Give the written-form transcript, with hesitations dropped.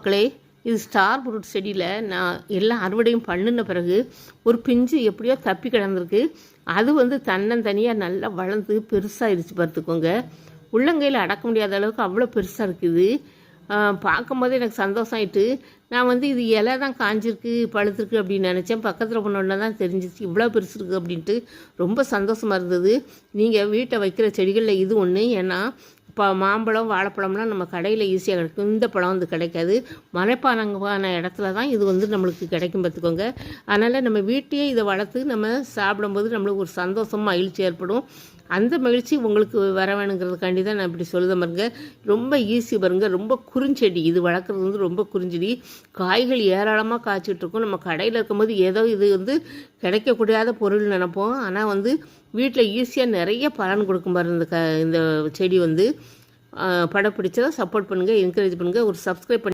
மக்களே, இது star fruit செடியில் நான் எல்லாம் அறுவடையும் பண்ணின பிறகு ஒரு பிஞ்சு எப்படியோ தப்பி கிடந்திருக்கு. அது தன்னந்தனியாக நல்லா வளர்ந்து பெருசாகிடுச்சு பார்த்துக்கோங்க. உள்ளங்கையில் அடக்க முடியாத அளவுக்கு அவ்வளோ பெருசாக இருக்குது. பார்க்கும்போது எனக்கு சந்தோஷம் ஆயிட்டு. நான் இது இலை தான் காஞ்சிருக்கு பழுத்திருக்கு அப்படின்னு நினச்சேன். பக்கத்தில் போனோடனே தான் தெரிஞ்சிச்சு இவ்வளோ பெருசு இருக்குது அப்படின்ட்டு. ரொம்ப சந்தோஷமாக இருந்தது. நீங்கள் வீட்டை வைக்கிற செடிகளில் இது ஒன்று. ஏன்னா இப்போ மாம்பழம் வாழைப்பழம்லாம் நம்ம கடையில் ஈஸியாக கிடைக்கும். இந்த பழம் கிடைக்காது. மலைப்பானங்கமான இடத்துல தான் இது நம்மளுக்கு கிடைக்கும் பார்த்துக்கோங்க. அதனால் நம்ம வீட்டையே இதை வளர்த்து நம்ம சாப்பிடும்போது நம்மளுக்கு ஒரு சந்தோஷம் மகிழ்ச்சி ஏற்படும். அந்த மகிழ்ச்சி உங்களுக்கு வர வேணுங்கிறதுக்காண்டி தான் நான் இப்படி சொல்லுத பாருங்க. ரொம்ப ஈஸி பாருங்க. ரொம்ப குறுஞ்செடி இது வளர்க்குறது ரொம்ப குறுஞ்செடி. காய்கள் ஏராளமாக காய்ச்சிட்டு இருக்கும். நம்ம கடையில் இருக்கும்போது ஏதோ இது கிடைக்கக்கூடாத பொருள் நினைப்போம். ஆனால் வீட்டில் ஈஸியாக நிறைய பலன் கொடுக்கும் பாருங்க. இந்த செடி படம் பிடிச்சதை சப்போர்ட் பண்ணுங்கள், என்கரேஜ் பண்ணுங்கள். ஒரு சப்ஸ்கிரைப் பண்ணி